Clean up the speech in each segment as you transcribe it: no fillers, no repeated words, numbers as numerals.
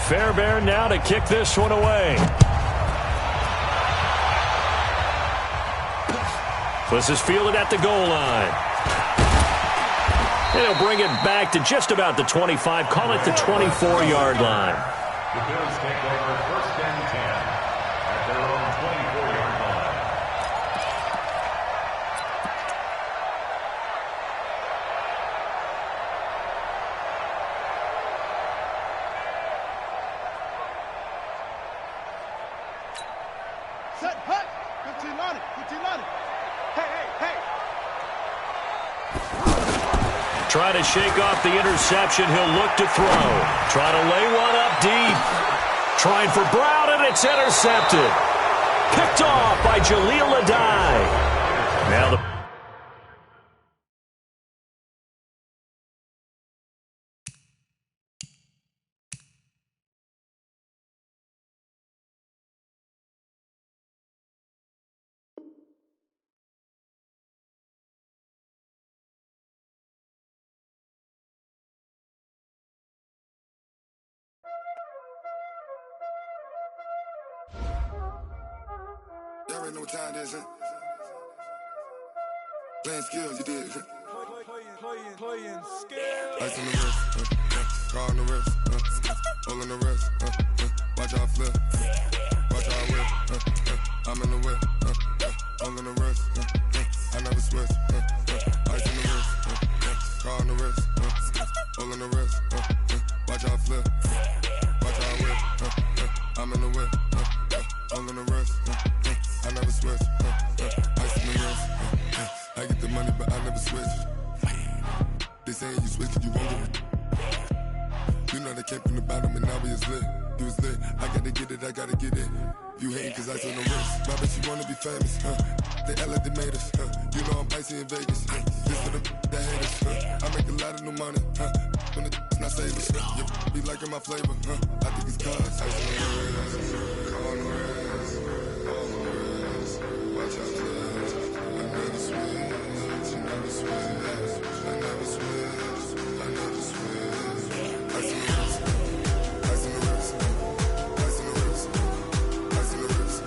Fairbairn now to kick this one away. This is fielded at the goal line. And he'll bring it back to just about the 25. Call it the 24-yard line. The Bills take over 1st and 10 at their own 24-yard line. Set, hut, 15 on it, 15 on it. Hey, hey, hey. Trying to shake off the interception. He'll look to throw. Try to lay one up deep. Trying for Brown, and it's intercepted. Picked off by Jaleel Adai. Now the... Y'all already know what time it is, huh? Playing skills, you did. Playing skills. Ice on the wrist, car on the wrist, hole in the wrist, watch out flip, watch out whip, I'm in the whip, hole in the wrist, I never switch, ice on the wrist, car on the wrist, hole in the wrist, watch out flip, watch out whip, I'm in the whip, hole in the wrist, I never switch, ice on the wrist, I get the money but I never switch. They saying you switch it, you won't get it. You know they came from the bottom and now we is lit. You was lit, I gotta get it, I gotta get it. You hating cause ice on the wrist. My bitch, you wanna be famous, They act like they made us, You know I'm icy in Vegas, This for the that hate us, I make a lot of new money, When the not savers, You be liking my flavor, I think it's cause ice on the wrist, on the wrist, on the wrist. Watch out, cuz I never switch, you never switch. I never switch, I never switch. Ice in the wrist, ice in the wrist, ice in the wrist, ice in the wrist, ice in the wrist,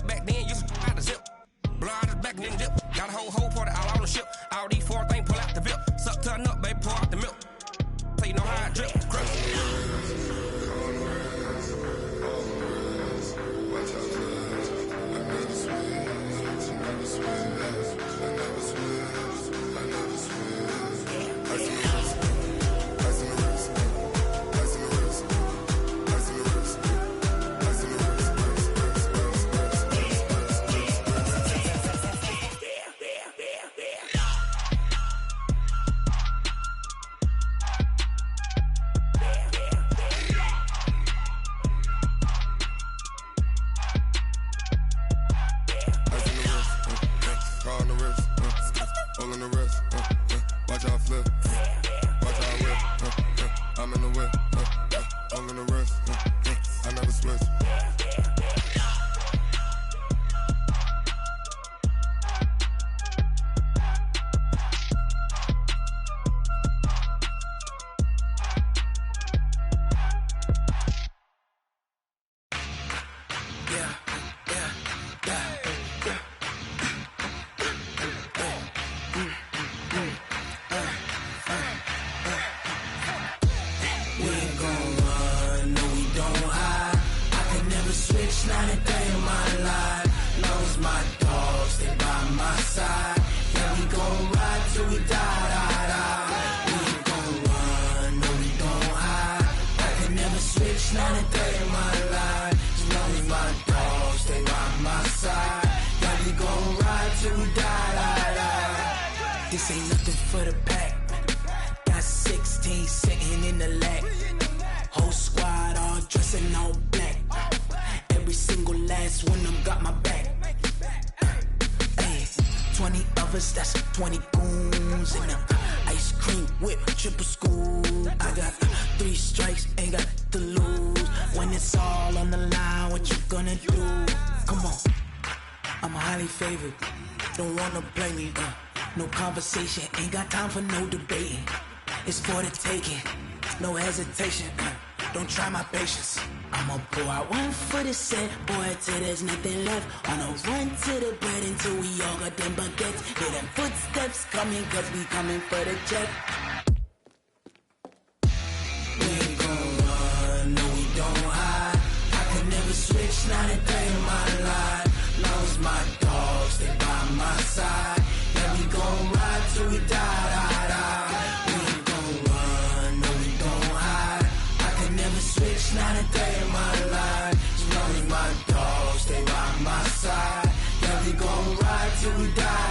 Back then, used to out the zip. Blow out the back and then dip. Got a whole party all on the ship. All these 4 things pull out the VIP. Suck, turn up, baby, pour out the milk. So you know how I drip. Crush. watch out, cuz I never switch, you never switch. I never switch, I never switch. Ice in the wrist, ice in the wrist, ice in the wrist, ice in the wrist, ice in the wrist. Hole in the wrist, watch out flip, watch out whip, I'm in the whip, hole in the wrist, I never switch. This ain't nothing for the pack. Got team sitting in the lag. Whole squad all dressing all black. Every single last one of them got my back. 20 of us, that's 20 goons in them. Ice cream whip, triple scoop. I got 3 strikes, ain't got to lose. When it's all on the line, what you gonna do? Come on, I'm highly favored. Don't wanna play me, no conversation, ain't got time for no debating. It's for the taking, no hesitation. Don't try my patience. I'ma pour out one for the set, boy, till there's nothing left. On a run to the bread until we all got them baguettes. Hear them footsteps coming, cause we coming for the jet. We ain't gon' run, no we don't hide. I could never switch, not a day in my life. Long as my dogs, they by my side. Yeah, we gon' ride till we die. We ain't gon' run, no we don't hide. I could never switch, not a day in my life. As long as my dogs, they by my side. Yeah, we gon' ride till we die.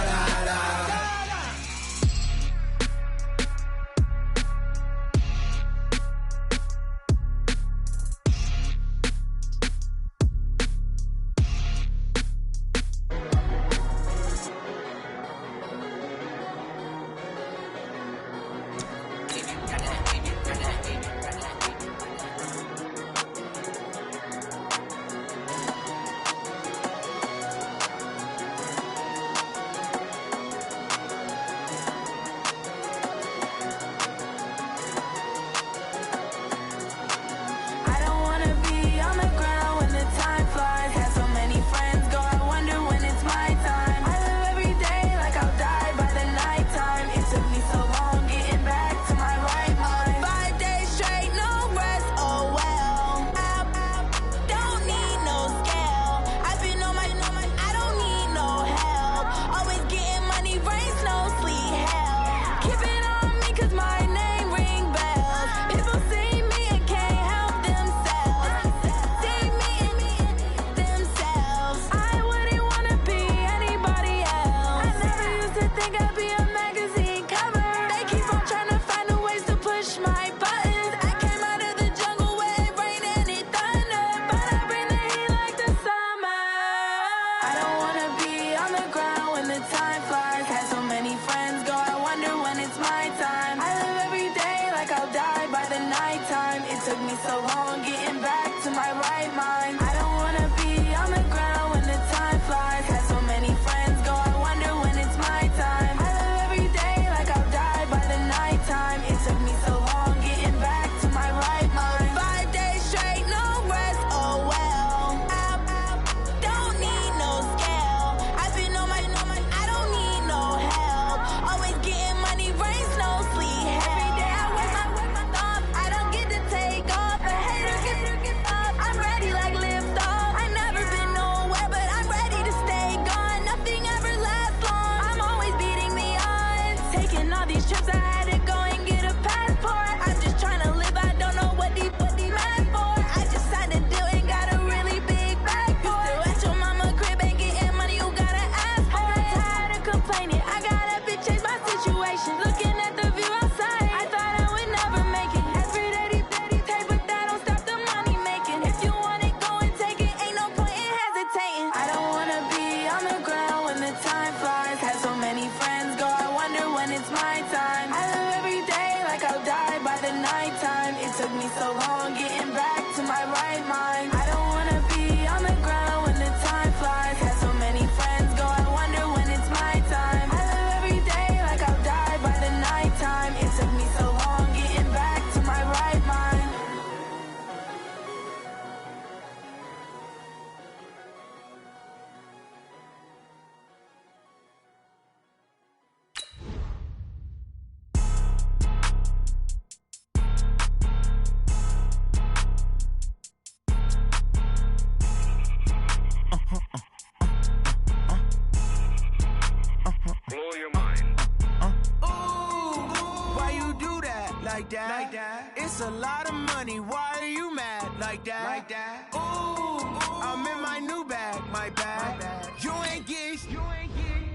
like that. It's a lot of money, why are you mad like that? Ooh, I'm in my new bag, my bad. You ain't geese,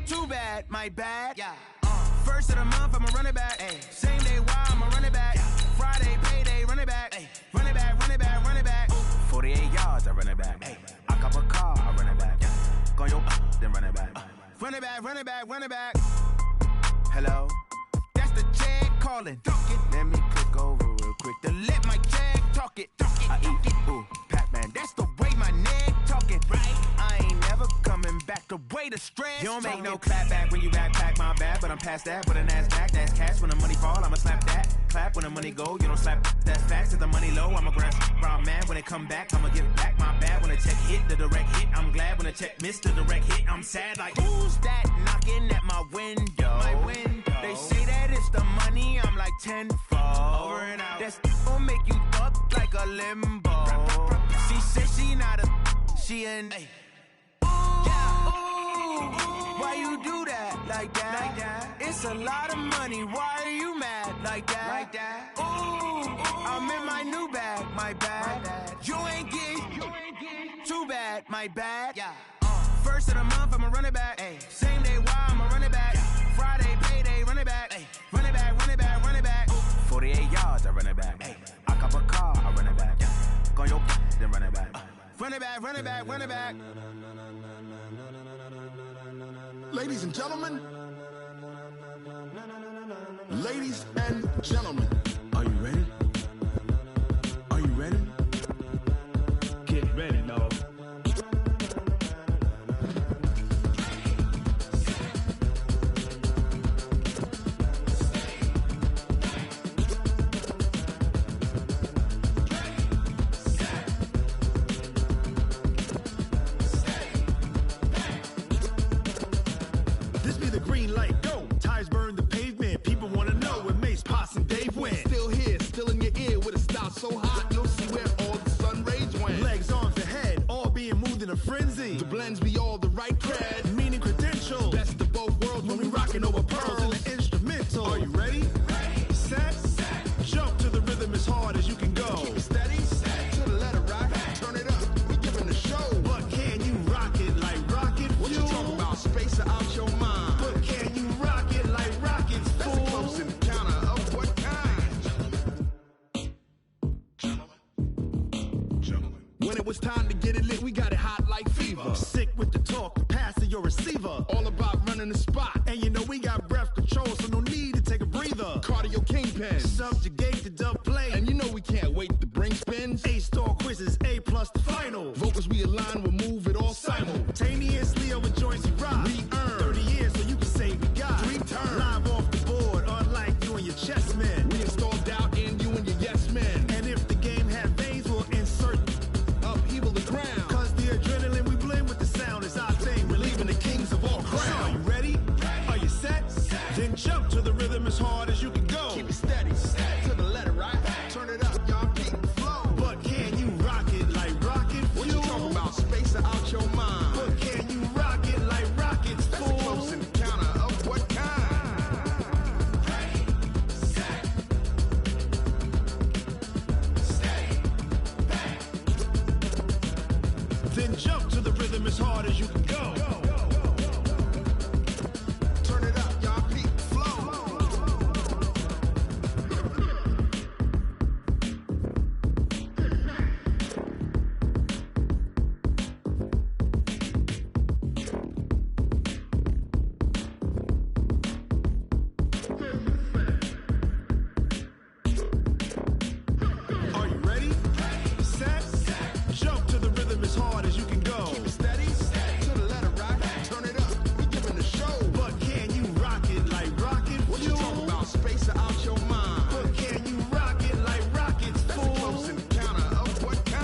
too bad, my bad. Yeah. First of the month, I'ma run it back. Ay. Same day, why I'ma run it back. Friday, payday, run it back. Ay. Run it back, run it back, run it back. 48 yards, I run it back. Ay. I cop a car, I run it back. Go your then run it back. Run it back, run it back, run it back. Hello? That's the jag calling. Let me click over real quick to let my jag talk it. I eat it, ooh, Pac-Man. That's the way my neck talking. Right? I ain't never coming back the way the stress. You don't make no clap back when you backpack, my bad. But I'm past that, but an ass back, that's cash. When the money fall, I'ma slap that. Clap when the money go, you don't slap, that's facts. If the money low, I'ma grab round man. When it come back, I'ma give back my bad. When the check hit, the direct hit, I'm glad. When the check missed the direct hit, I'm sad. Like, who's that knocking at my window? My window. They say that it's the money, I'm like tenfold. Over and out. That's gon' make you up like a limbo. She said she not a, she an. Ooh, why you do that like that? It's a lot of money, why are you mad like that? Ooh, I'm in my new bag, my bad. You ain't getting too bad, my bad. First of the month, I'ma run it back. Ay. Same day, why I'ma run it back. Friday, payday, run it back. Ay. Run it back, run it back, run it back. 48 yards, I run it back. Ay. I cop a car, I run it back. Go your then run it back. Run it back, run it back, run it back. Ladies and gentlemen, ladies and gentlemen, are you ready? Are you ready? Get ready, dog. So hot, you'll see where all the sun rays went. Legs, arms, and head, all being moved in a frenzy. The blends be all the right cred, meaning credentials. Best of both worlds when we rockin' over pearls and the instrumental. Are you ready? Set, jump to the rhythm as hard as you can go. Keep it steady, to the letter rock, turn it up, we giving the show. But can you rock it like rocket fuel? What you talking about, space or out your mind? But can you rock it like rockets, fool? That's a close encounter of what kind? When it was time to get it lit, we got it hot like fever. Sick with the talk, passing your receiver. All about running the spot. And you know we got breath control, so no need to take a breather. Cardio kingpin. Subjugate the dub play. And you know we can't wait to bring spins. A-star quizzes, A+ the final. Vocals we align, we'll move it all simultaneously over joints you rock. We earn 30 years so you can say we got 3 turns. Live off the board, unlike you and your chess men. We install doubt in you and your yes men. And if the game had veins, we'll insert upheaval the ground. Cause the adrenaline we blend with the sound is our thing. We're leaving the kings of all crowns. So are you ready? Are you set? Then jump to the rhythm as hard as you can go. Keep it steady, to the letter right. Turn it up, y'all keep the flow. But can you rock it like rocket fuel? What you talking about, space or out your mind? But can you rock it like rockets, fool? That's a close encounter of what kind? Then jump to the rhythm as hard as you can go. Turn it up, y'all keep the flow. Are you ready? Set, jump to the rhythm as hard as you can go. Keep it steady, to the letter right. Turn it up, we giving the show. But can you rock it like rocket fuel? What you talking about, space or out your mind? But can you rock it like rockets, That's fool? a close encounter of what kind?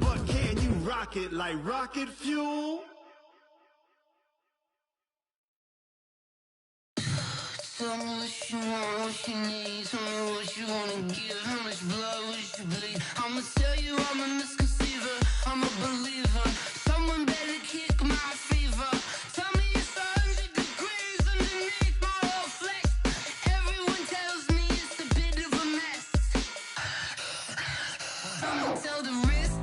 But can you rock it like rocket fuel? Tell me what you want, what you need. Tell me what you wanna give. How much blood would you bleed? I'ma tell you I'm a misconceiver. I'm a believer. Someone better kick my fever. Tell me it's 100 degrees underneath my whole flesh. Everyone tells me it's a bit of a mess. I'ma tell the wrist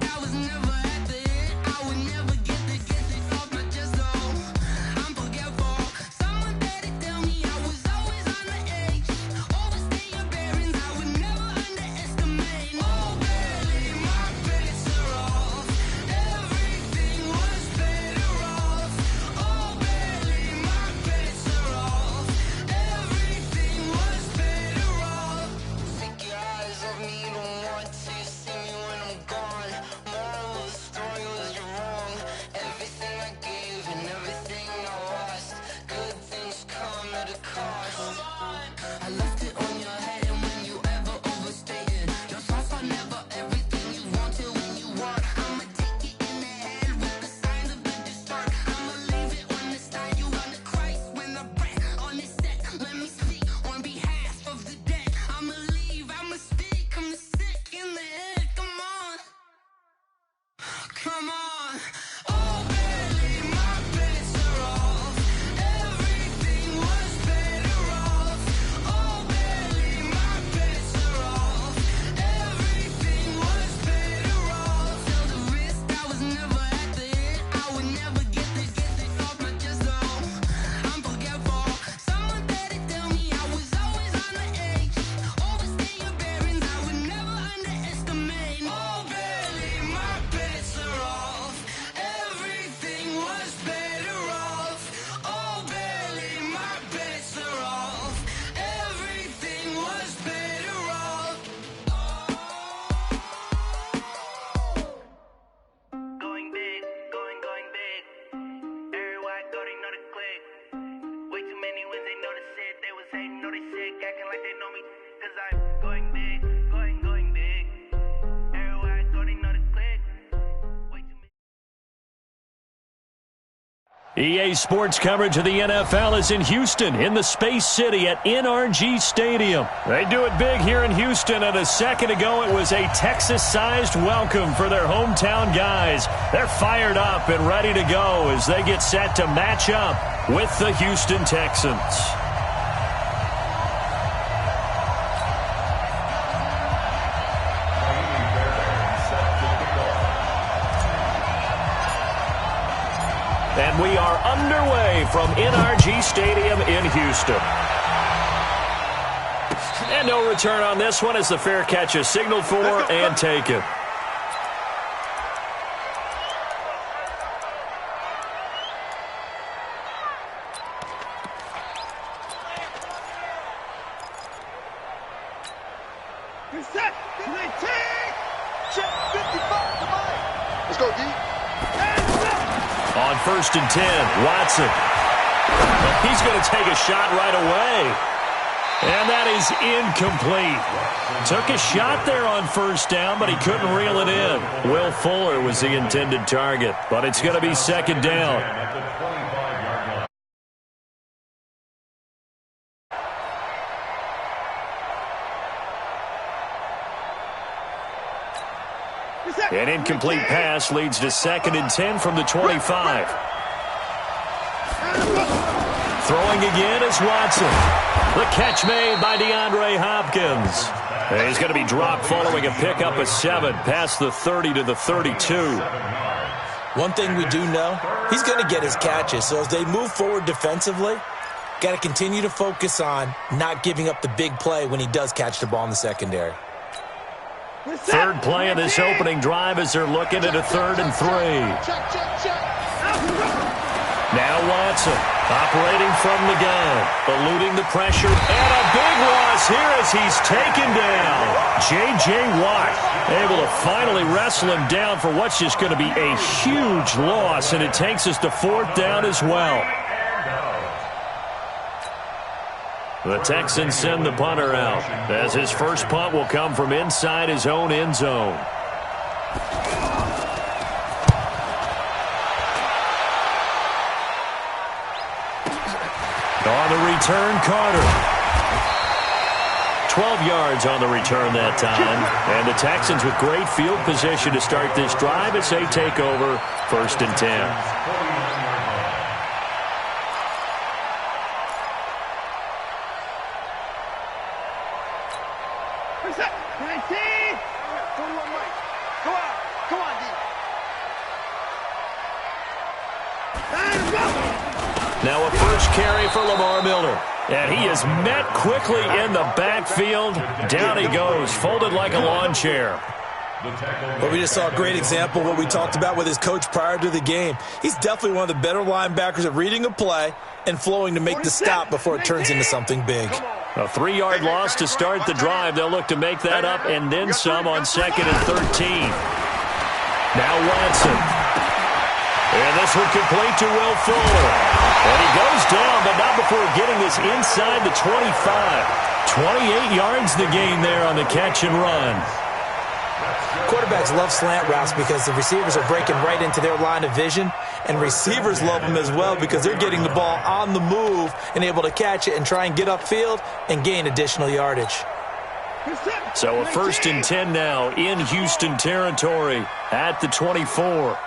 EA Sports coverage of the NFL is in Houston, in the Space City at NRG Stadium. They do it big here in Houston, and a second ago it was a Texas-sized welcome for their hometown guys. They're fired up and ready to go as they get set to match up with the Houston Texans. And we are underway from NRG Stadium in Houston. And no return on this one as the fair catch is signaled for and taken. Reset. Check 55 to mine. Let's go, D. On 1st and 10, Watson. He's going to take a shot right away. And that is incomplete. Took a shot there on 1st down, but he couldn't reel it in. Will Fuller was the intended target, but it's going to be 2nd down. An incomplete pass leads to 2nd and 10 from the 25. Throwing again is Watson. The catch made by DeAndre Hopkins. He's going to be dropped following a pickup of 7 past the 30 to the 32. One thing we do know, he's going to get his catches. So as they move forward defensively, got to continue to focus on not giving up the big play when he does catch the ball in the secondary. 3rd play of this opening drive as they're looking at a 3rd and 3. Now Watson operating from the gun, eluding the pressure, and a big loss here as he's taken down. J.J. Watt able to finally wrestle him down for what's just going to be a huge loss, and it takes us to 4th down as well. The Texans send the punter out as his first punt will come from inside his own end zone. On the return, Carter. 12 yards on the return that time. And the Texans with great field position to start this drive as they take over 1st and 10. Now a first carry for Lamar Miller. And he is met quickly in the backfield. Down he goes, folded like a lawn chair. Well, we just saw a great example of what we talked about with his coach prior to the game. He's definitely one of the better linebackers at reading a play and flowing to make the stop before it turns into something big. A 3-yard loss to start the drive. They'll look to make that up and then some on 2nd and 13. Now Watson. And this one complete to Will Fuller. And he goes down, but not before getting this inside the 25. 28 yards the gain there on the catch and run. Quarterbacks love slant routes because the receivers are breaking right into their line of vision, and receivers love them as well because they're getting the ball on the move and able to catch it and try and get upfield and gain additional yardage. So a 1st and 10 now in Houston territory at the 24.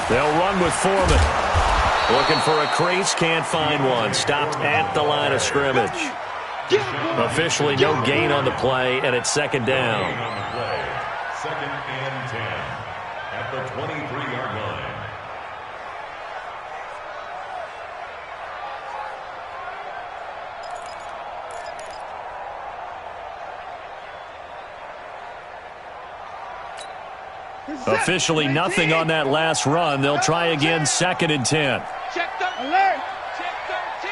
They'll run with Foreman. Looking for a crease, can't find one. Stopped at the line of scrimmage. Officially no gain on the play, and it's 2nd down. 2nd and 10 at the 23-yard line. Officially nothing on that last run. They'll try again 2nd and 10. Check the alert. Check 13.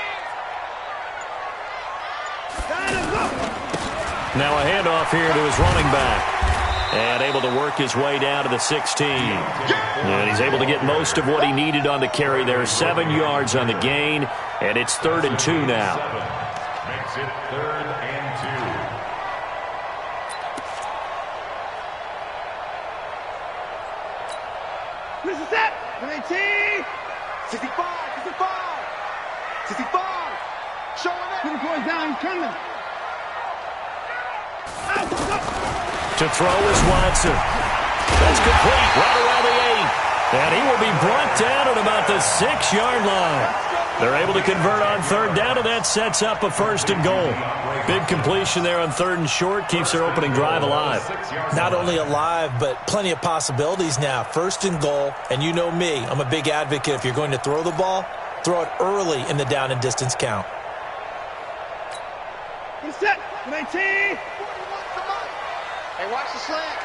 Now a handoff here to his running back. And able to work his way down to the 16. And he's able to get most of what he needed on the carry there. 7 yards on the gain. And it's 3rd and 2 now. Makes it 3rd and 2. Intercept. 118. 65. 65. Showing up. 24 down. He's coming. To throw is Watson. That's complete right around the 8. And he will be brought down at about the 6-yard line. They're able to convert on third down, and that sets up a first and goal. Big completion there on third and short keeps their opening drive alive. Not only alive, but plenty of possibilities now. First and goal, and you know me, I'm a big advocate. If you're going to throw the ball, throw it early in the down and distance count. Set. 19. Hey, watch the slant.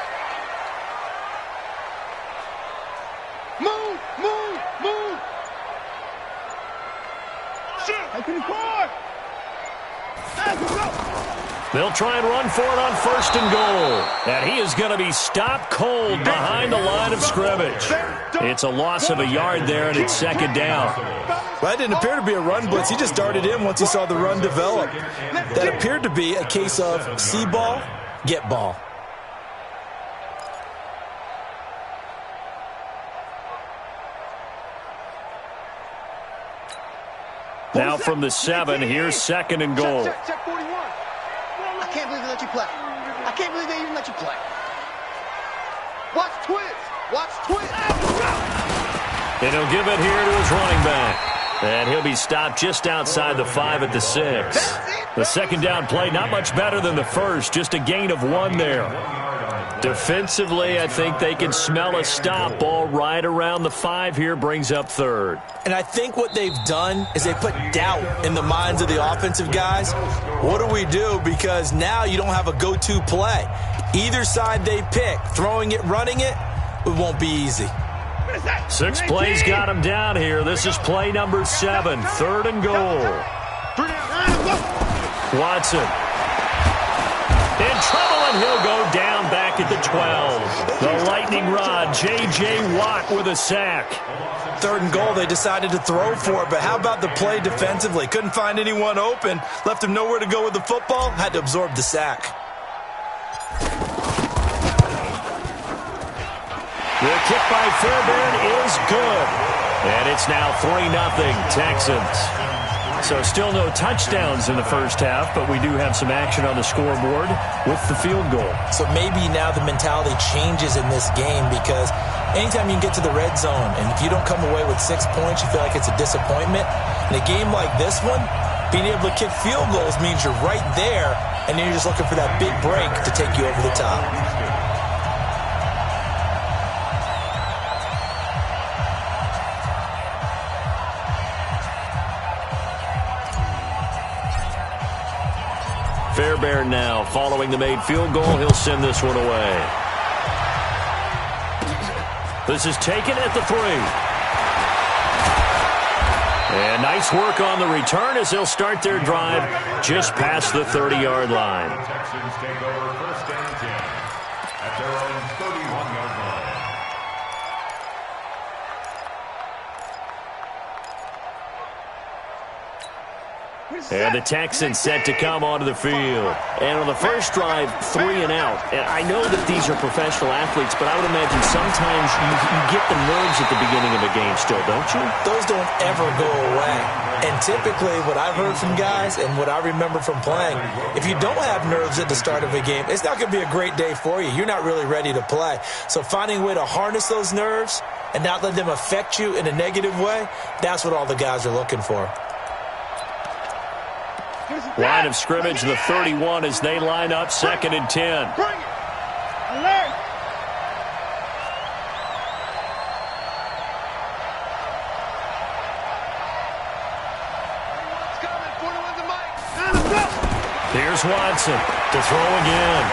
Move. Shoot. 24. They'll try and run for it on first and goal. And he is going to be stopped cold behind the line of scrimmage. It's a loss of a yard there, and it's second down. Well, that didn't appear to be a run blitz. He just darted in once he saw the run develop. That appeared to be a case of see ball, get ball. Now from the 7, here's second and goal. Check 41. I can't believe they let you play. I can't believe they even let you play. Watch twist. And he'll give it here to his running back. And he'll be stopped just outside the 5 at the 6. The second down play, not much better than the first, just a gain of 1 there. Defensively, I think they can smell a stop ball right around the 5 here, brings up third. And I think what they've done is they put doubt in the minds of the offensive guys. What do we do? Because now you don't have a go-to play. Either side they pick, throwing it, running it, it won't be easy. 6 plays got him down here. This is play number 7, third and goal. Watson. In trouble, and he'll go down back at the 12. The lightning rod, J.J. Watt with a sack. Third and goal, they decided to throw for it, but how about the play defensively? Couldn't find anyone open, left him nowhere to go with the football, had to absorb the sack. The kick by Fairbairn is good. And it's now 3-0 Texans. So still no touchdowns in the first half, but we do have some action on the scoreboard with the field goal. So maybe now the mentality changes in this game, because anytime you can get to the red zone, and if you don't come away with 6 points, you feel like it's a disappointment. In a game like this one, being able to kick field goals means you're right there, and then you're just looking for that big break to take you over the top. Fairbairn now following the made field goal. He'll send this one away. This is taken at the 3. And nice work on the return as they'll start their drive just past the 30-yard line. Texans take over first and 10 at their own 31-yard line. And the Texans set to come onto the field. And on the first drive, 3 and out. And I know that these are professional athletes, but I would imagine sometimes you get the nerves at the beginning of a game still, don't you? Those don't ever go away. And typically what I've heard from guys and what I remember from playing, if you don't have nerves at the start of a game, it's not going to be a great day for you. You're not really ready to play. So finding a way to harness those nerves and not let them affect you in a negative way, that's what all the guys are looking for. Line of scrimmage, the 31 as they line up, second and 10. Bring it. Alert. Here's Watson to throw again.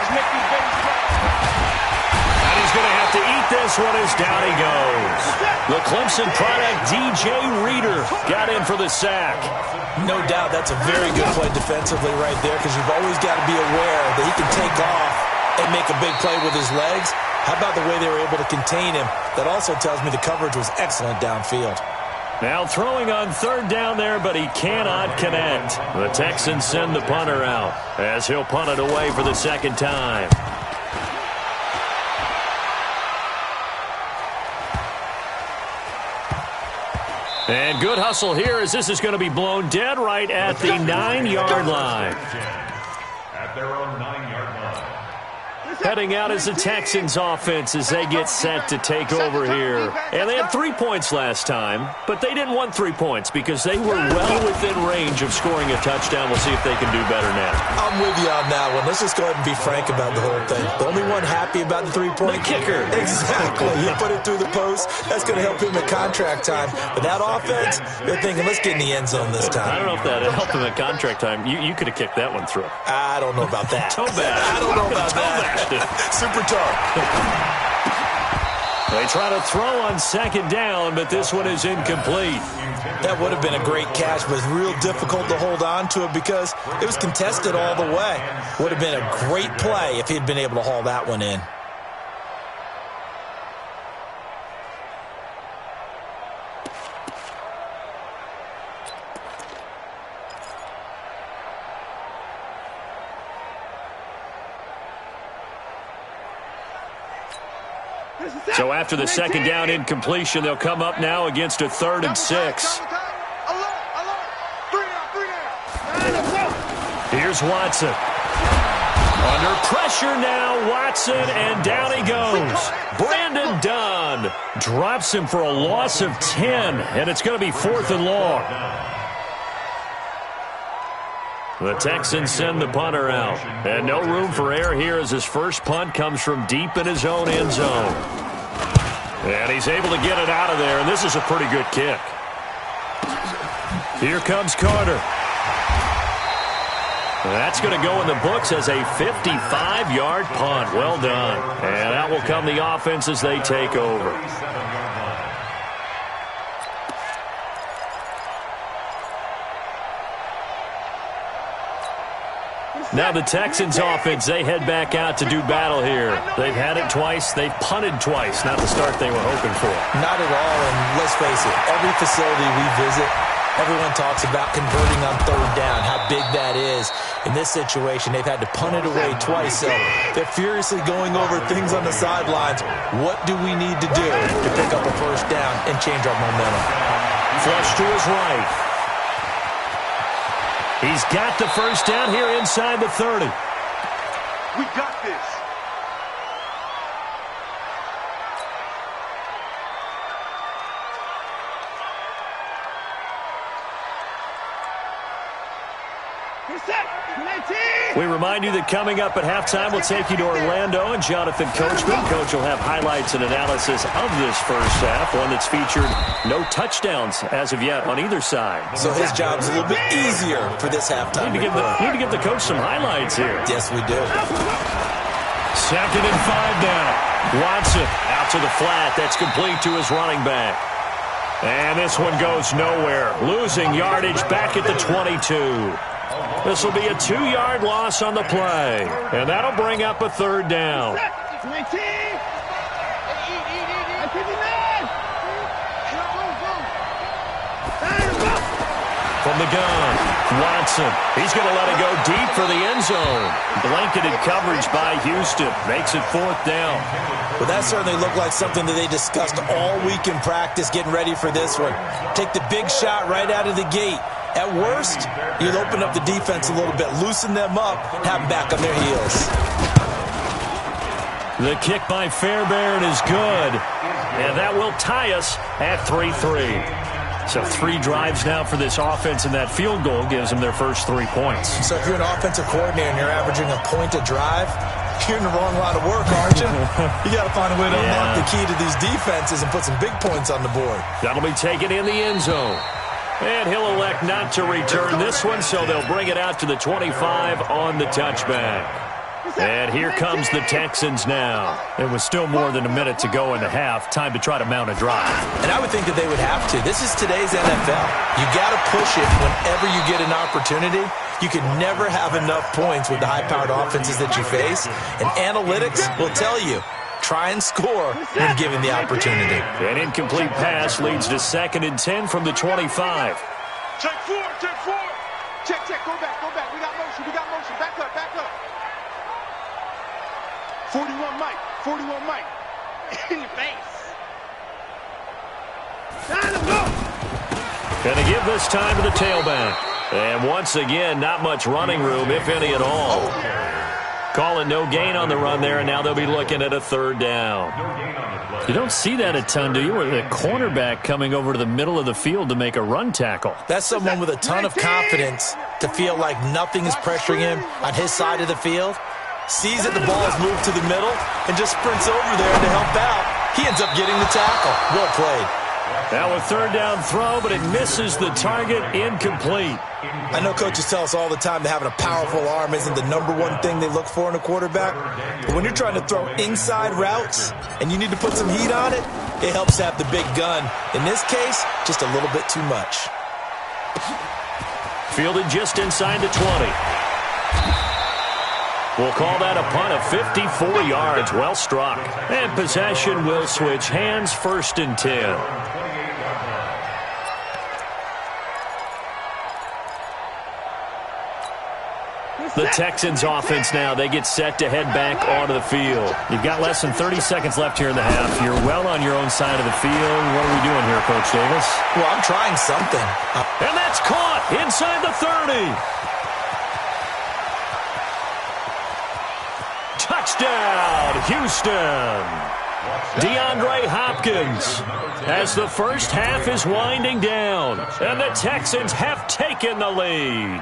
And he's going to have to eat this one as down he goes. The Clemson product, DJ Reader, got in for the sack. No doubt that's a very good play defensively right there, because you've always got to be aware that he can take off and make a big play with his legs. How about the way they were able to contain him? That also tells me the coverage was excellent downfield. Now throwing on third down there, but he cannot connect. The Texans send the punter out as he'll punt it away for the second time. And good hustle here as this is going to be blown dead right at the 9-yard line. At their own 9-yard line. Heading out as the Texans offense as they get set to take over here. And they had 3 points last time, but they didn't want 3 points because they were well within range of scoring a touchdown. We'll see if they can do better now. I'm with you on that one. Let's just go ahead and be frank about the whole thing. The only one happy about the 3-point kicker. Exactly. You put it through the post. That's going to help him at contract time. But that offense, they're thinking, let's get in the end zone this time. I don't know if that helped him at contract time. You could have kicked that one through. I don't know about that. Toe bash. I don't know about that. Super toe. They try to throw on second down, but this one is incomplete. That would have been a great catch, but it's real difficult to hold on to it because it was contested all the way. Would have been a great play if he'd been able to haul that one in. So after the second down incompletion, they'll come up now against a 3rd and 6. Here's Watson. Under pressure now, Watson, and down he goes. Brandon Dunn drops him for a loss of 10, and it's going to be 4th and long. The Texans send the punter out. And no room for error here as his first punt comes from deep in his own end zone. And he's able to get it out of there, and this is a pretty good kick. Here comes Carter. That's going to go in the books as a 55-yard punt. Well done. And out will come the offense as they take over. Now the Texans offense, they head back out to do battle here. They've had it twice. They've punted twice. Not the start they were hoping for. Not at all, and let's face it, every facility we visit, everyone talks about converting on 3rd down, how big that is. In this situation, they've had to punt it away twice, so they're furiously going over things on the sidelines. What do we need to do to pick up a 1st down and change our momentum? Flush to his right. He's got the 1st down here inside the 30. We got this. We remind you that coming up at halftime, we'll take you to Orlando and Jonathan Coachman. Coach will have highlights and analysis of this first half, one that's featured no touchdowns as of yet on either side. So his job's a little bit easier for this halftime. We need to give the coach some highlights here. Yes, we do. 2nd and 5 now. Watson out to the flat. That's complete to his running back. And this one goes nowhere. Losing yardage back at the 22. This will be a 2-yard loss on the play. And that'll bring up a 3rd down. From the gun, Watson. He's going to let it go deep for the end zone. Blanketed coverage by Houston. Makes it 4th down. Well, that certainly looked like something that they discussed all week in practice, getting ready for this one. Take the big shot right out of the gate. At worst, you'll open up the defense a little bit, loosen them up, have them back on their heels. The kick by Fairbairn is good. And that will tie us at 3-3. So 3 drives now for this offense, and that field goal gives them their first 3 points. So if you're an offensive coordinator and you're averaging a point a drive, you're in the wrong line of work, aren't you? You got to find a way to unlock the key to these defenses and put some big points on the board. That'll be taken in the end zone. And he'll elect not to return this one, so they'll bring it out to the 25 on the touchback. And here comes the Texans now. It was still more than a minute to go in the half. Time to try to mount a drive. And I would think that they would have to. This is today's NFL. You got to push it whenever you get an opportunity. You can never have enough points with the high-powered offenses that you face. And analytics will tell you, try and score when given the opportunity. An incomplete pass leads to 2nd and 10 from the 25. Check 4, check 4. Check, go back. We got motion. Back up. 41 Mike. In your face. Time to go. Going to give this time to the tailback. And once again, not much running room, if any at all. Calling no gain on the run there, and now they'll be looking at a third down. You don't see that a ton, do you? Where the cornerback coming over to the middle of the field to make a run tackle. That's someone with a ton of confidence to feel like nothing is pressuring him on his side of the field. Sees that the ball is moved to the middle and just sprints over there to help out. He ends up getting the tackle. Well played. Now a third down throw, but it misses the target, incomplete. I know coaches tell us all the time that having a powerful arm isn't the number one thing they look for in a quarterback. But when you're trying to throw inside routes and you need to put some heat on it, it helps to have the big gun. In this case, just a little bit too much. Fielded just inside the 20. We'll call that a punt of 54 yards. Well struck. And possession will switch hands, 1st and 10. The Texans offense now, they get set to head back onto the field. You've got less than 30 seconds left here in the half. You're well on your own side of the field. What are we doing here, Coach Davis? Well, I'm trying something. And that's caught inside the 30. Touchdown, Houston. DeAndre Hopkins as the first half is winding down. And the Texans have taken the lead.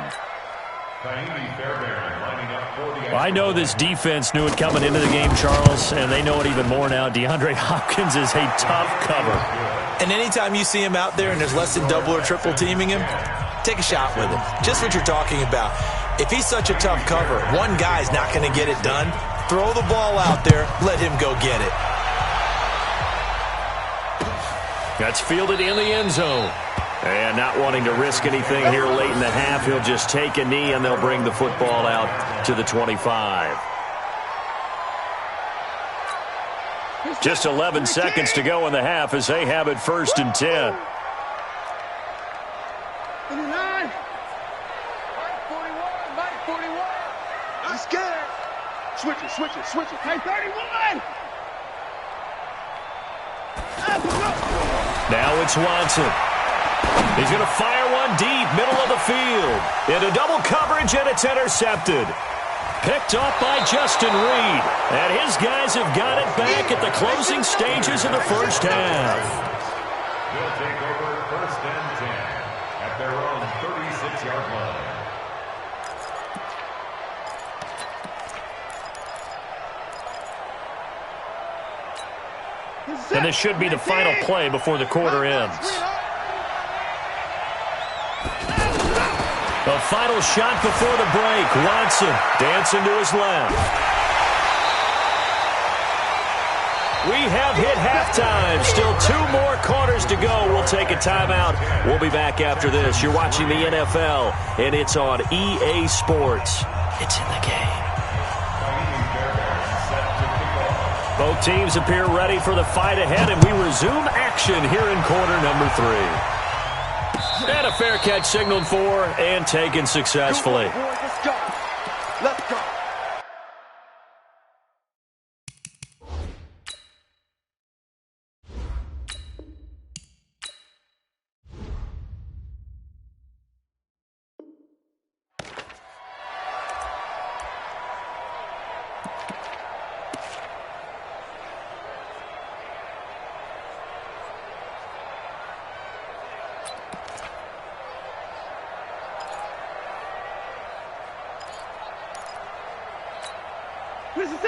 I know this defense knew it coming into the game, Charles, and they know it even more now. DeAndre Hopkins is a tough cover. And anytime you see him out there and there's less than double or triple teaming him, take a shot with him. Just what you're talking about. If he's such a tough cover, one guy's not going to get it done. Throw the ball out there. Let him go get it. That's fielded in the end zone. And not wanting to risk anything here late in the half, he'll just take a knee and they'll bring the football out to the 25. Just 11 seconds to go in the half as they have it 1st and 10. 39. 41. I'm scared. Switch it. Hey, 31. Now it's Watson. He's going to fire one deep, middle of the field. Into double coverage, and it's intercepted. Picked up by Justin Reed. And his guys have got it back at the closing stages of the first half. They'll take over 1st and 10 at their own 36-yard line. And this should be the final play before the quarter ends. The final shot before the break. Watson dancing to his left. We have hit halftime. Still 2 more quarters to go. We'll take a timeout. We'll be back after this. You're watching the NFL, and it's on EA Sports. It's in the game. Both teams appear ready for the fight ahead, and we resume action here in quarter number 3. And a fair catch signaled for and taken successfully. Let's go.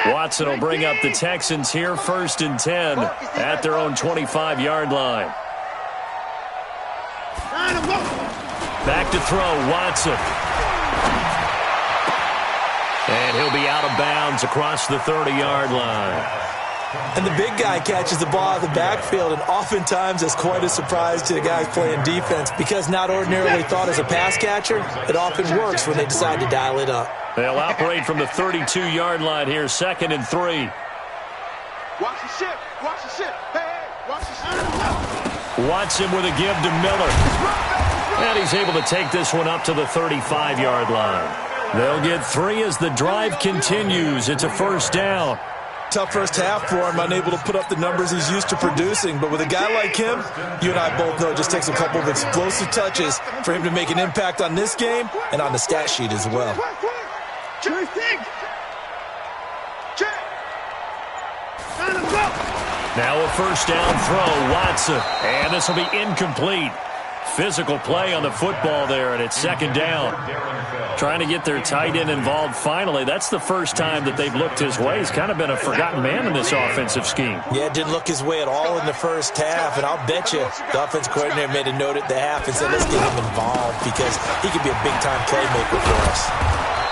Watson will bring up the Texans here 1st and 10 at their own 25-yard line. Back to throw, Watson. And he'll be out of bounds across the 30-yard line. And the big guy catches the ball out of the backfield, and oftentimes it's quite a surprise to the guys playing defense because not ordinarily thought as a pass catcher, it often works when they decide to dial it up. They'll operate from the 32-yard line here, 2nd and 3. Watch the ship. Hey, watch the ship. Watson with a give to Miller. And he's able to take this one up to the 35-yard line. They'll get 3 as the drive continues. It's a 1st down. tough first half for him, unable to put up the numbers he's used to producing. But with a guy like him, you and I both know it just takes a couple of explosive touches for him to make an impact on this game and on the stat sheet as well. Now a first down throw, Watson. And this will be incomplete. Physical play on the football there, and it's second down. Trying to get their tight end involved finally. That's the first time that they've looked his way. He's kind of been a forgotten man in this offensive scheme. Yeah, it didn't look his way at all in the first half, and I'll bet you the offense coordinator made a note at the half and said, let's get him involved because he could be a big-time playmaker for us.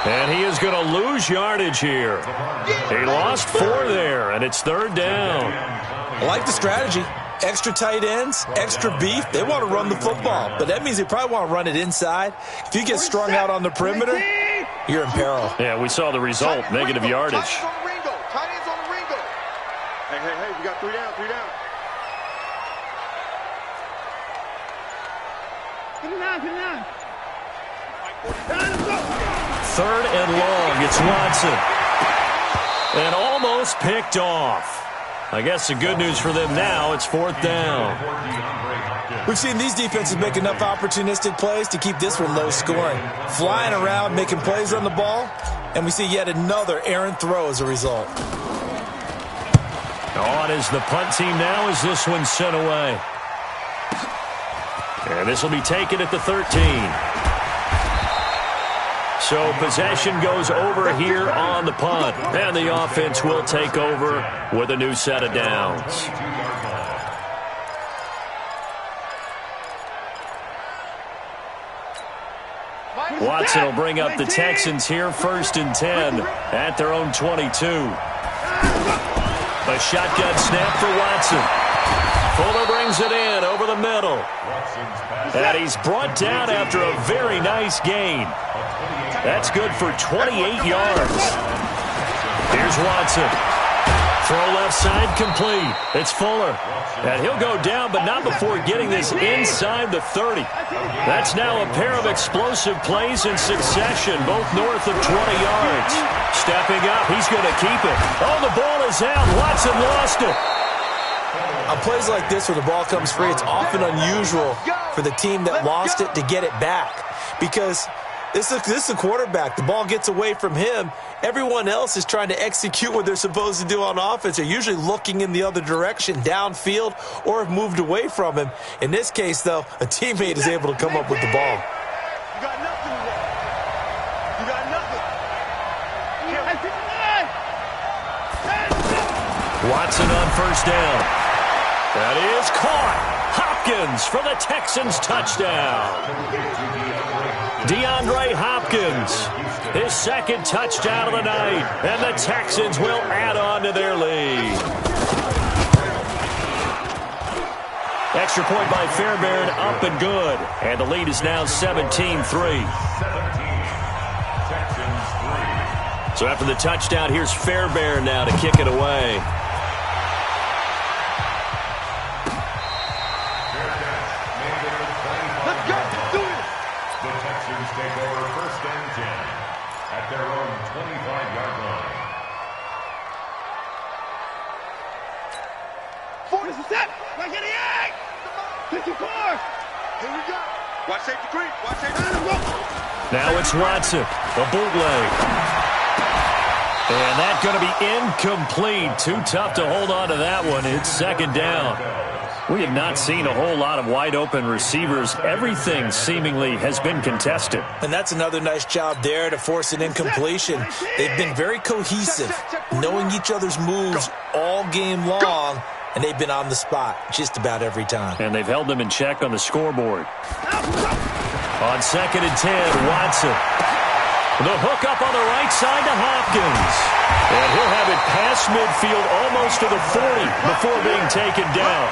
And he is going to lose yardage here. He lost 4 there, and it's third down. I like the strategy. Extra tight ends, extra beef. They want to run the football, but that means they probably want to run it inside. If you get strung out on the perimeter, you're in peril. Yeah, we saw the result, negative yardage. Tight ends on the Ringo. Hey, we got 3 down, 3 down. Put it down. Third and long, it's Watson. And almost picked off. I guess the good news for them now, it's fourth down. We've seen these defenses make enough opportunistic plays to keep this one low scoring. Flying around, making plays on the ball, and we see yet another errant throw as a result. On is the punt team now as this one's sent away. And this will be taken at the 13. So possession goes over here on the punt. And the offense will take over with a new set of downs. Watson will bring up the Texans here, 1st and 10 at their own 22. A shotgun snap for Watson. Fuller brings it in over the middle. And he's brought down after a very nice gain. That's good for 28 yards. Here's Watson. Throw left side complete. It's Fuller. And he'll go down, but not before getting this inside the 30. That's now a pair of explosive plays in succession, both north of 20 yards. Stepping up, he's going to keep it. Oh, the ball is out. Watson lost it. On plays like this where the ball comes free, it's often unusual for the team that lost it to get it back because this is a quarterback. The ball gets away from him. Everyone else is trying to execute what they're supposed to do on offense. They're usually looking in the other direction, downfield, or have moved away from him. In this case, though, a teammate is able to come up with the ball. You got nothing today. You got nothing. Watson on first down. That is caught. Hopkins for the Texans touchdown. DeAndre Hopkins, his second touchdown of the night, and the Texans will add on to their lead. Extra point by Fairbairn, up and good, and the lead is now 17-3. So after the touchdown, here's Fairbairn now to kick it away. Watch safety green. Watch safety green. Now it's Watson, a bootleg. And that's going to be incomplete. Too tough to hold on to that one. It's second down. We have not seen a whole lot of wide-open receivers. Everything seemingly has been contested. And that's another nice job there to force an incompletion. They've been very cohesive, knowing each other's moves all game long, and they've been on the spot just about every time. And they've held them in check on the scoreboard. On 2nd and 10, Watson. The hook up on the right side to Hopkins. And he'll have it past midfield almost to the 40 before being taken down.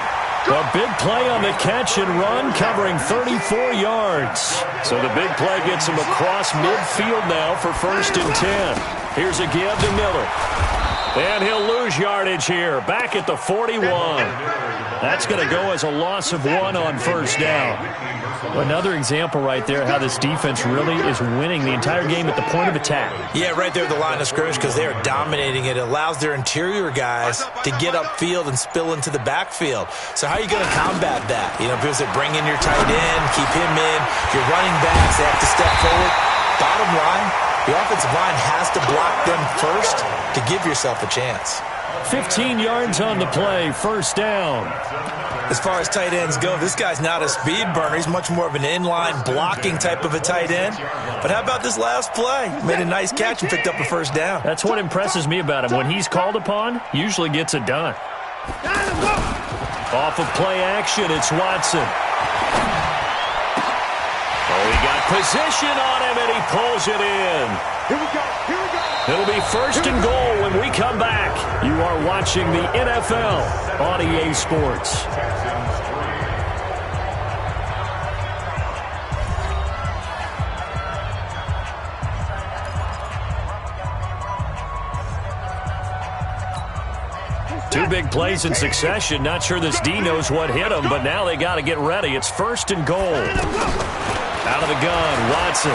A big play on the catch and run, covering 34 yards. So the big play gets him across midfield now for 1st and 10. Here's a give to Miller. And he'll lose yardage here, back at the 41. That's going to go as a loss of 1 on first down. Another example right there how this defense really is winning the entire game at the point of attack. Yeah, right there at the line of scrimmage because they are dominating it. It allows their interior guys to get upfield and spill into the backfield. So how are you going to combat that? You know, people say bring in your tight end, keep him in. Your running backs, they have to step forward. Bottom line, the offensive line has to block them first to give yourself a chance. 15 yards on the play, first down. As far as tight ends go, this guy's not a speed burner. He's much more of an inline blocking type of a tight end. But how about this last play? Made a nice catch and picked up a first down. That's what impresses me about him. When he's called upon, usually gets it done. Off of play action, it's Watson. Oh, he got position on him, and he pulls it in. Here we go. Here we go. It'll be first and goal when we come back. You are watching the NFL on EA Sports. Two big plays in succession. Not sure this D knows what hit him, but now they got to get ready. It's first and goal. Out of the gun, Watson.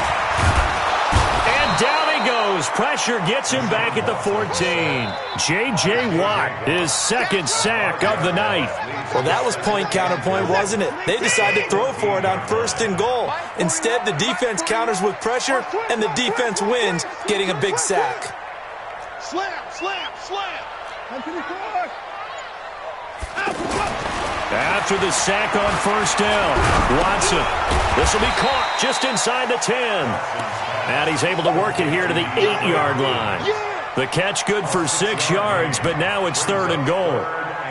And down he goes. Pressure gets him back at the 14. J.J. Watt, his second sack of the night. Well, that was point counterpoint, wasn't it? They decided to throw for it on first and goal. Instead, the defense counters with pressure, and the defense wins, getting a big sack. Slam, slam, slam. After the sack on first down, Watson. This will be caught just inside the 10. And he's able to work it here to the 8-yard line. The catch good for 6 yards, but now it's third and goal.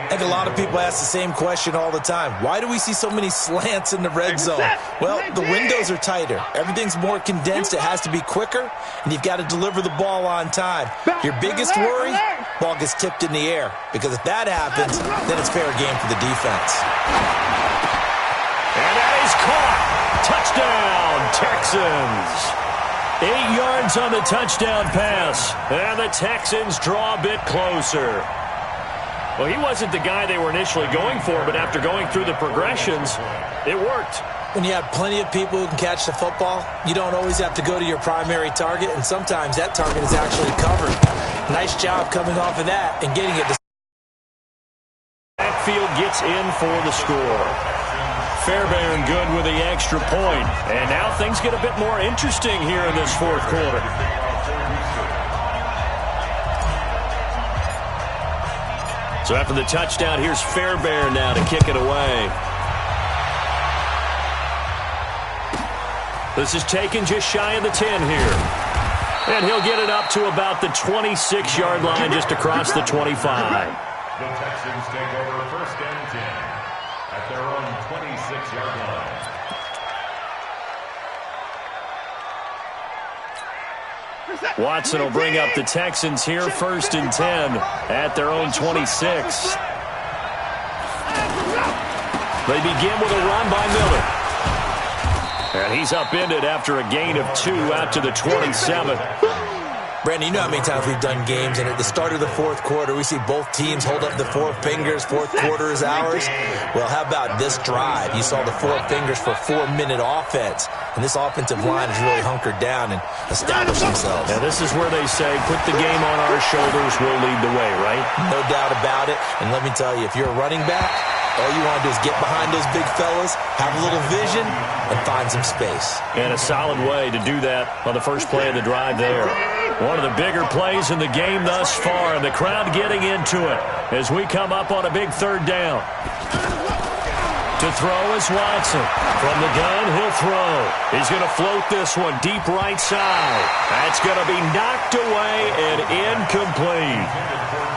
I think a lot of people ask the same question all the time. Why do we see so many slants in the red zone? Well, the windows are tighter. Everything's more condensed. It has to be quicker, and you've got to deliver the ball on time. Your biggest worry, ball gets tipped in the air, because if that happens, then it's fair game for the defense. And that is caught. Touchdown, Texans. 8 yards on the touchdown pass, and the Texans draw a bit closer. Well, he wasn't the guy they were initially going for, but after going through the progressions, it worked. When you have plenty of people who can catch the football, you don't always have to go to your primary target, and sometimes that target is actually covered. Nice job coming off of that and getting it to... Backfield gets in for the score. Fairbairn good with the extra point. And now things get a bit more interesting here in this fourth quarter. So after the touchdown, here's Fairbairn now to kick it away. This is taken just shy of the 10 here. And he'll get it up to about the 26-yard line just across the 25. The Texans take over first and 10 at their own 26-yard line. Watson will bring up the Texans here first and 10 at their own 26. They begin with a run by Miller. And he's upended after a gain of 2 out to the 27. Brandon, you know how many times we've done games, and at the start of the fourth quarter, we see both teams hold up the 4 fingers, fourth quarter is ours. Well, how about this drive? You saw the 4 fingers for 4-minute offense, and this offensive line has really hunkered down and established themselves. Now, this is where they say, put the game on our shoulders, we'll lead the way, right? No doubt about it, and let me tell you, if you're a running back, all you want to do is get behind those big fellas, have a little vision, and find some space. And a solid way to do that on the first play of the drive there. One of the bigger plays in the game thus far, and the crowd getting into it as we come up on a big third down. To throw is Watson. From the gun, he'll throw. He's going to float this one deep right side. That's going to be knocked away and incomplete.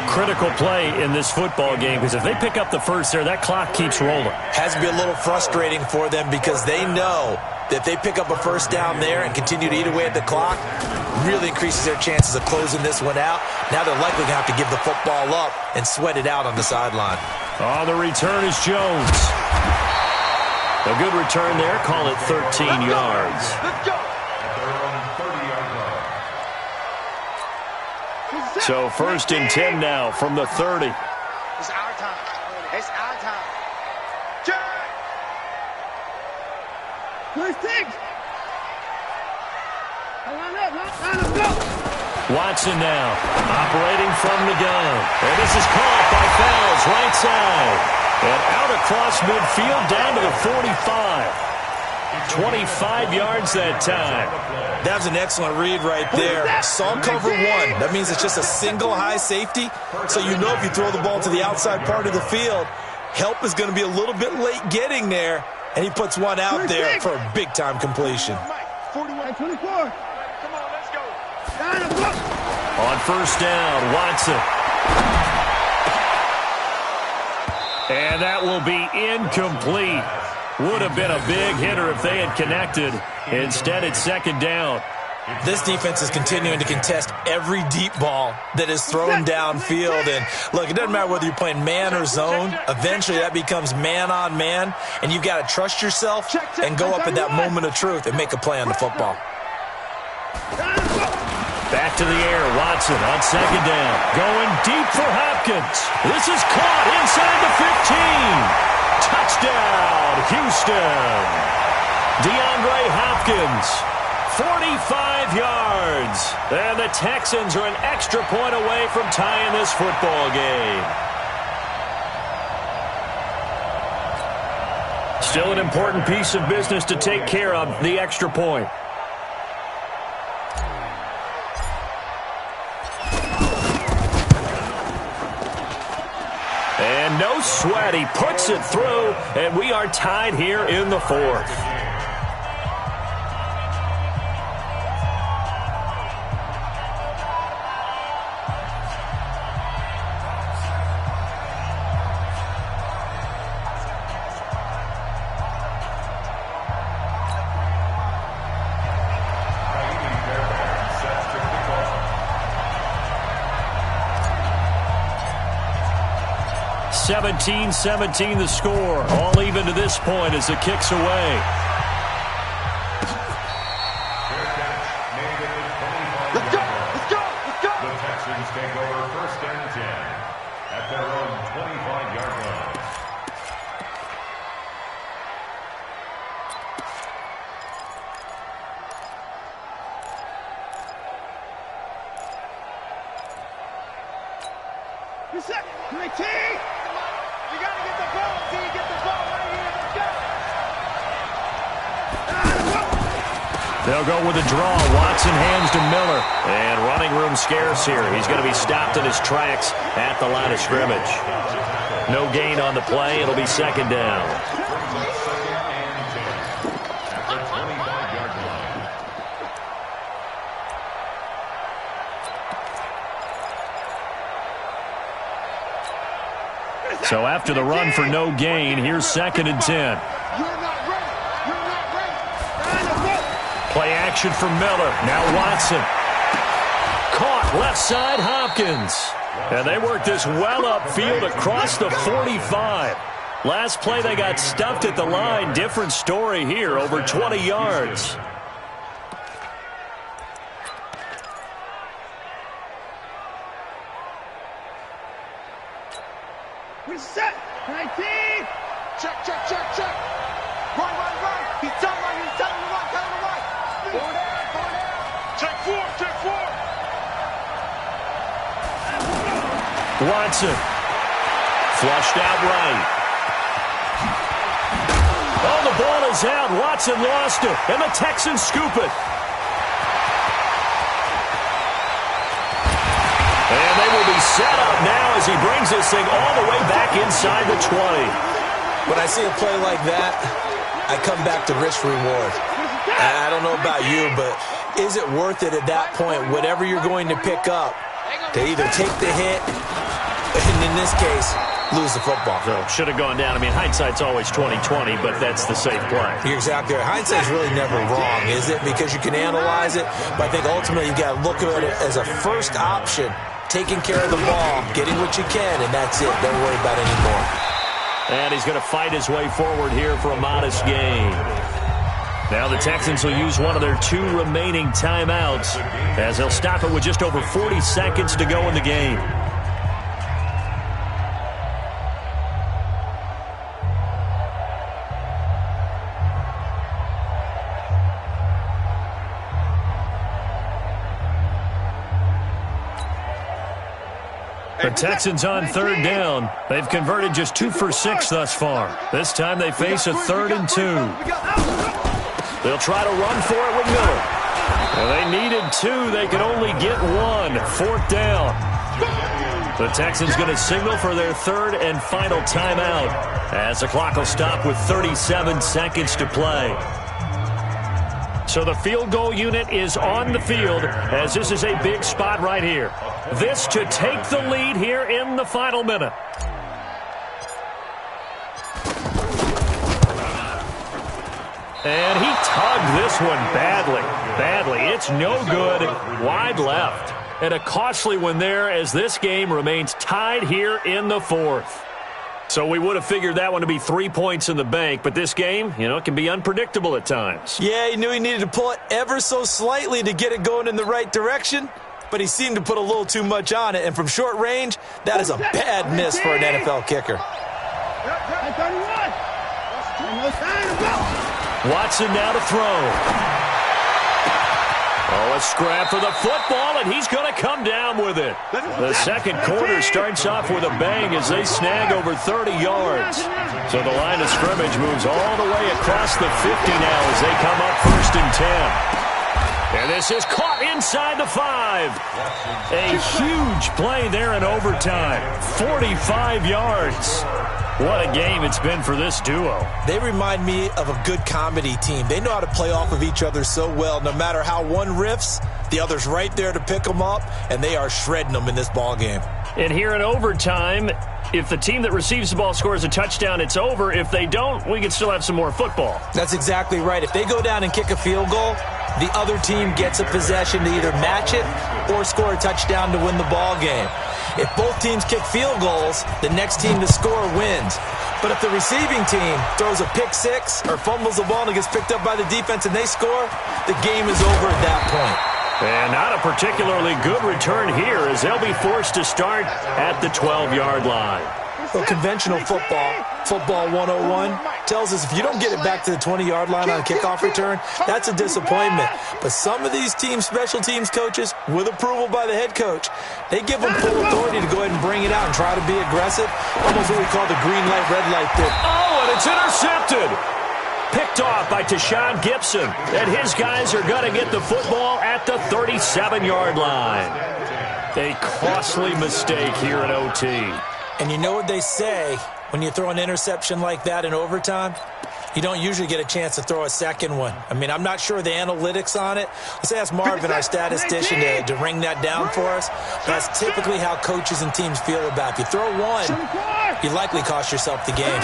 Critical play in this football game, because if they pick up the first there, that clock keeps rolling. Has to be a little frustrating for them because they know that if they pick up a first down there and continue to eat away at the clock, really increases their chances of closing this one out. Now they're likely going to have to give the football up and sweat it out on the sideline. Oh, the return is Jones. A good return there. Call it 13 yards. So 1st and 10 now from the 30. It's our time. It's our time. Check. First thing. Line up, go. Watson now operating from the gun. And this is caught by Fells right side. And out across midfield down to the 45. 25 yards that time. That was an excellent read right there. Saw cover one. That means it's just a single high safety. So you know if you throw the ball to the outside part of the field, help is going to be a little bit late getting there. And he puts one out there for a big-time completion. 41-24. Come on, let's go. On 1st down, Watson. And that will be incomplete. Would have been a big hitter if they had connected. Instead, it's 2nd down. This defense is continuing to contest every deep ball that is thrown downfield. And, look, it doesn't matter whether you're playing man or zone. Eventually, that becomes man-on-man. And you've got to trust yourself and go up at that moment of truth and make a play on the football. Back to the air, Watson on 2nd down. Going deep for Hopkins. This is caught inside the 15. Touchdown, Houston. DeAndre Hopkins, 45 yards. And the Texans are an extra point away from tying this football game. Still an important piece of business to take care of, the extra point. And no sweat, he puts it through, and we are tied here in the 4th. (17-17) the score. All even to this point as the kick's away. Let's go! Let's go! Let's go! The Texans take over 1st and 10 at their own 25-yard line. Reset! 19! You gotta get the ball, T. Get the ball right here. Let's go. They'll go with a draw. Watson hands to Miller. And running room scarce here. He's going to be stopped in his tracks at the line of scrimmage. No gain on the play. It'll be 2nd down. So after the run for no gain, here's 2nd and 10. Play action for Miller. Now Watson. Caught left side, Hopkins. And they work this well upfield across the 45. Last play they got stuffed at the line. Different story here, over 20 yards. Reset! 19! Check, check, check, check! Run, run, run! He's telling him to run, tell him to run! Go down, go down! Check 4, check 4! Watson. Flushed out right. Oh, the ball is out. Watson lost it, and the Texans scoop it. And they will be set up now as he brings this thing all the way back inside the 20. When I see a play like that, I come back to risk reward. I don't know about you, but is it worth it at that point, whatever you're going to pick up, to either take the hit, and in this case, lose the football? So should have gone down. I mean, hindsight's always 20/20, but that's the safe play. You're exactly right. Hindsight's really never wrong, is it? Because you can analyze it, but I think ultimately you got to look at it as a first option. Taking care of the ball, getting what you can, and that's it. Don't worry about any more. And he's going to fight his way forward here for a modest gain. Now the Texans will use one of their 2 remaining timeouts as they'll stop it with just over 40 seconds to go in the game. The Texans on 3rd down. They've converted just 2 for 6 thus far. This time they face a 3rd and 2. They'll try to run for it with Miller. Well, they needed 2. They could only get 1. 4th down. The Texans going to signal for their 3rd and final timeout as the clock will stop with 37 seconds to play. So the field goal unit is on the field as this is a big spot right here. This to take the lead here in the final minute. And he tugged this one badly. It's no good. Wide left. And a costly one there as this game remains tied here in the 4th. So we would have figured that one to be 3 points in the bank, but this game, it can be unpredictable at times. Yeah, he knew he needed to pull it ever so slightly to get it going in the right direction, but he seemed to put a little too much on it, and from short range, that is a bad miss for an NFL kicker. Watson now to throw. Oh, a scrap for the football, and he's going to come down with it. The second quarter starts off with a bang as they snag over 30 yards. So the line of scrimmage moves all the way across the 50 now as they come up 1st and 10. And this is caught inside the 5. A huge play there in overtime. 45 yards. What a game it's been for this duo. They remind me of a good comedy team. They know how to play off of each other so well. No matter how one riffs, the other's right there to pick them up, and they are shredding them in this ball game. And here in overtime, if the team that receives the ball scores a touchdown, it's over. If they don't, we can still have some more football. That's exactly right. If they go down and kick a field goal, the other team gets a possession to either match it or score a touchdown to win the ball game. If both teams kick field goals, the next team to score wins. But if the receiving team throws a pick 6 or fumbles the ball and it gets picked up by the defense and they score, the game is over at that point. And not a particularly good return here as they'll be forced to start at the 12-yard line. Well, conventional football 101, tells us if you don't get it back to the 20-yard line on a kickoff return, that's a disappointment. But some of these special teams coaches, with approval by the head coach, they give them full authority to go ahead and bring it out and try to be aggressive, almost what we call the green light, red light thing. Oh, and it's intercepted. Picked off by Tashawn Gibson. And his guys are going to get the football at the 37-yard line. A costly mistake here in OT. And you know what they say, when you throw an interception like that in overtime, you don't usually get a chance to throw a second one. I mean, I'm not sure the analytics on it. Let's ask Marvin, our statistician, to ring that down for us. That's typically how coaches and teams feel about it. If you throw one, you likely cost yourself the game.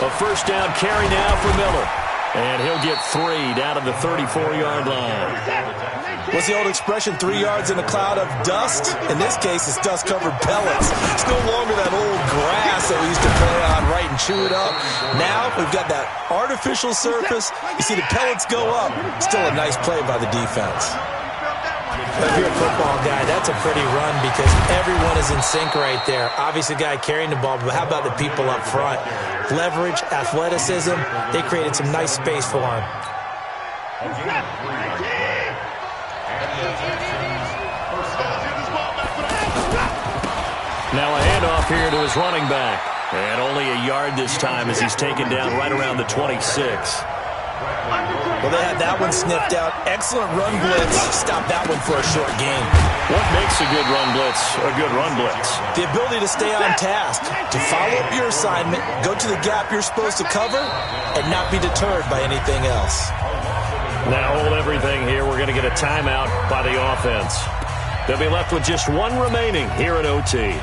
A first down carry now for Miller. And he'll get 3 down to the 34-yard line. What's the old expression, 3 yards in a cloud of dust? In this case, it's dust-covered pellets. It's no longer that old grass that we used to play on, right, and chew it up. Now we've got that artificial surface. You see the pellets go up. Still a nice play by the defense. But if you're a football guy, that's a pretty run because everyone is in sync right there. Obviously, the guy carrying the ball, but how about the people up front? Leverage, athleticism, they created some nice space for him. Now a handoff here to his running back. And only a yard this time as he's taken down right around the 26. Well, they had that one sniffed out. Excellent run blitz. Stop that one for a short game. What makes a good run blitz a good run blitz? The ability to stay on task, to follow up your assignment, go to the gap you're supposed to cover, and not be deterred by anything else. Now hold everything here. We're going to get a timeout by the offense. They'll be left with just one remaining here at OT.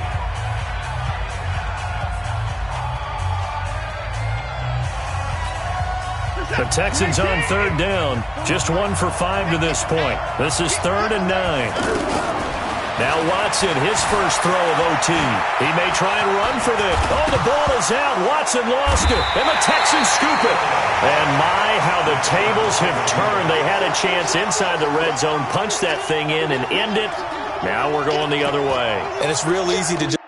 The Texans on third down. Just 1 for 5 to this point. This is 3rd and 9. Now Watson, his first throw of OT. He may try and run for this. Oh, the ball is out. Watson lost it. And the Texans scoop it. And my, how the tables have turned. They had a chance inside the red zone, punch that thing in and end it. Now we're going the other way. And it's real easy to just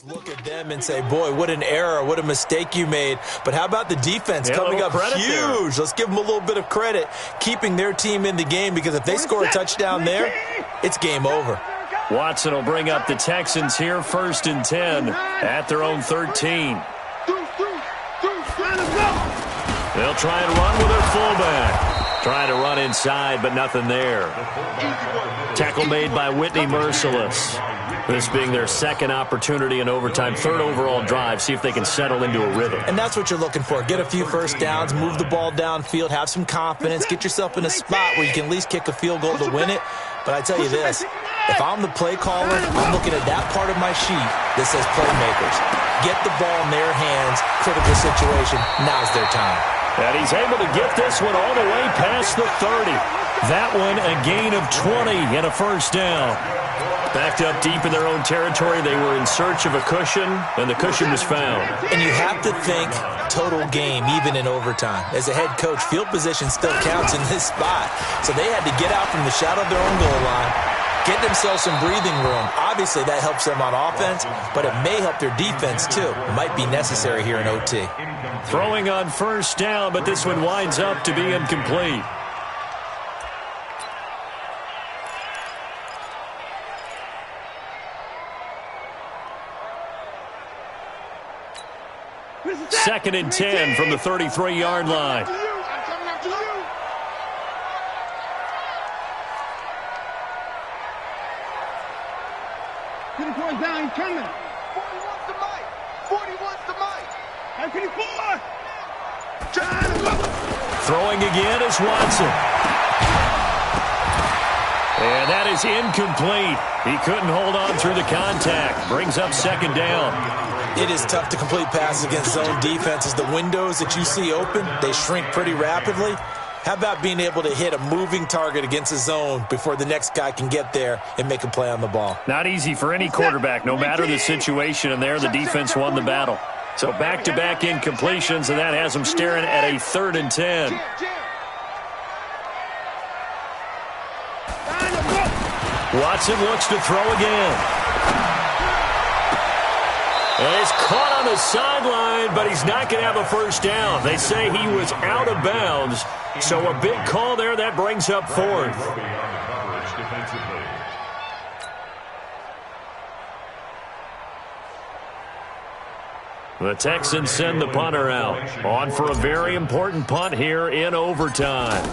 look at them and say, boy, what an error, what a mistake you made. But how about the defense coming up huge? Let's give them a little bit of credit, keeping their team in the game, because if they score a touchdown there, it's game over. Watson will bring up the Texans here, 1st and 10 at their own 13. They'll try and run with their fullback. Trying to run inside, but nothing there. Tackle made by Whitney Merciless. This being their second opportunity in overtime, 3rd overall drive, see if they can settle into a rhythm. And that's what you're looking for. Get a few first downs, move the ball downfield, have some confidence, get yourself in a spot where you can at least kick a field goal to win it. But I tell you this, if I'm the play caller, I'm looking at that part of my sheet that says playmakers. Get the ball in their hands, critical situation, now's their time. And he's able to get this one all the way past the 30. That one a gain of 20 and a first down. Backed up deep in their own territory, they were in search of a cushion, and the cushion was found. And you have to think total game, even in overtime. As a head coach, field position still counts in this spot. So they had to get out from the shadow of their own goal line, get themselves some breathing room. Obviously, that helps them on offense, but it may help their defense, too. It might be necessary here in OT. Throwing on first down, but this one winds up to be incomplete. Second and 10 from the 33-yard line. Down, he's coming. 41's the mic. 41's the mic. How can he forward? Throwing again is Watson. And that is incomplete. He couldn't hold on through the contact. Brings up second down. It is tough to complete passes against zone defenses. The windows that you see open, they shrink pretty rapidly. How about being able to hit a moving target against a zone before the next guy can get there and make a play on the ball? Not easy for any quarterback, no matter the situation, and there the defense won the battle. So back-to-back incompletions, and that has them staring at a 3rd and 10. Watson looks to throw again. And it's caught on the sideline, but he's not going to have a first down. They say he was out of bounds. So a big call there. That brings up 4th. The Texans send the punter out. On for a very important punt here in overtime.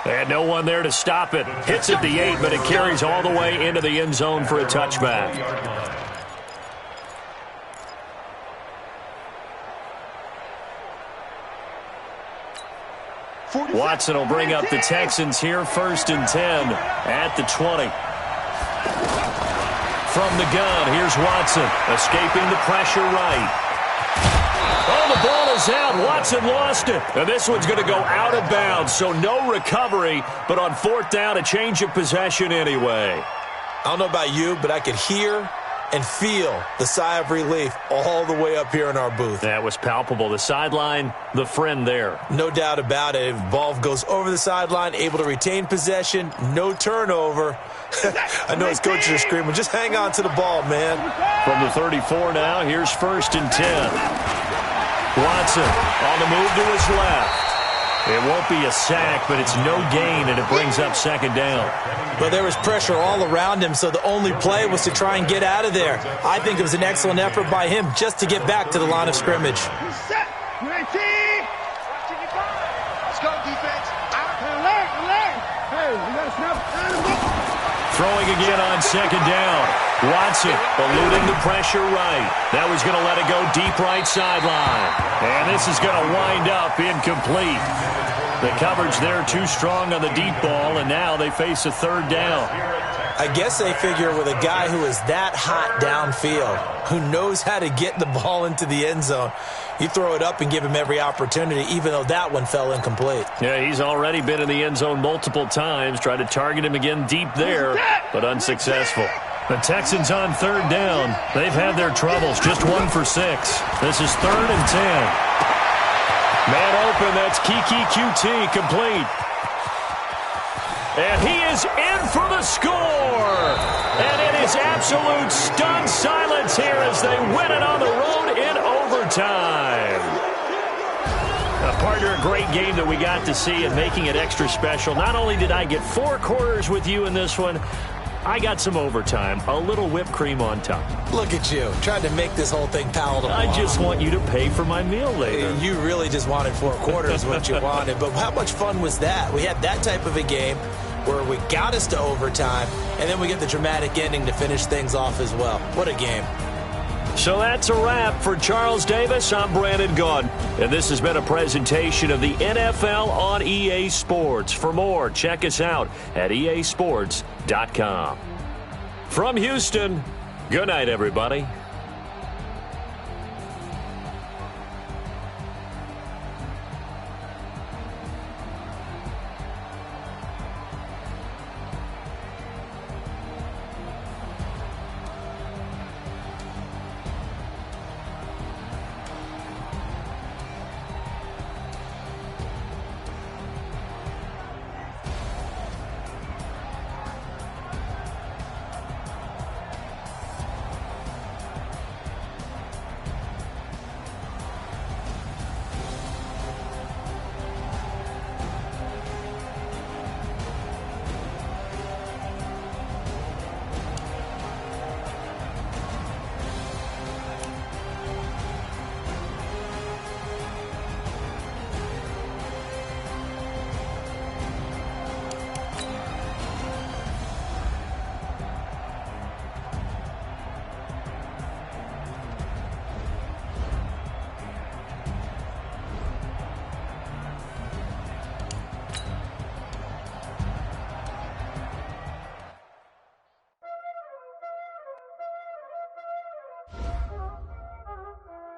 And no one there to stop it. Hits at the 8, but it carries all the way into the end zone for a touchback. Watson will bring up the Texans here, 1st and 10 at the 20. From the gun, here's Watson, escaping the pressure right. Oh, the ball is out. Watson lost it. And this one's going to go out of bounds, so no recovery, but on 4th down, a change of possession anyway. I don't know about you, but I could hear and feel the sigh of relief all the way up here in our booth. That was palpable. The sideline, the friend there. No doubt about it. If ball goes over the sideline, able to retain possession, no turnover. I know his coaches are screaming, just hang on to the ball, man. From the 34 now, here's 1st and 10. Watson on the move to his left. It won't be a sack, but it's no gain, and it brings up second down. But there was pressure all around him, so the only play was to try and get out of there. I think it was an excellent effort by him just to get back to the line of scrimmage. Let's go, defense. Hey, we got to snap. Throwing again on second down. Watson eluding the pressure right. That was going to let it go deep right sideline. And this is going to wind up incomplete. The coverage there too strong on the deep ball, and now they face a third down. I guess they figure with a guy who is that hot downfield, who knows how to get the ball into the end zone, you throw it up and give him every opportunity, even though that one fell incomplete. Yeah, he's already been in the end zone multiple times, tried to target him again deep there, but unsuccessful. The Texans on third down. They've had their troubles, just 1 for 6. This is 3rd and 10. Man open, that's Kiki QT, complete. And he is in for the score. And it is absolute stunned silence here as they win it on the road in overtime. Partner, a great game that we got to see and making it extra special. Not only did I get 4 quarters with you in this one, I got some overtime, a little whipped cream on top. Look at you, trying to make this whole thing palatable. I just want you to pay for my meal later. You really just wanted 4 quarters, what you wanted. But how much fun was that? We had that type of a game where we got us to overtime, and then we get the dramatic ending to finish things off as well. What a game. So that's a wrap for Charles Davis. I'm Brandon Gaudin, and this has been a presentation of the NFL on EA Sports. For more, check us out at easports.com. From Houston, good night, everybody.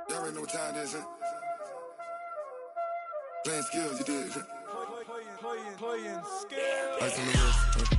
Y'all already know what time it is, huh? Playing skills, you did, huh? Playing skills. Ice on the wrist, huh?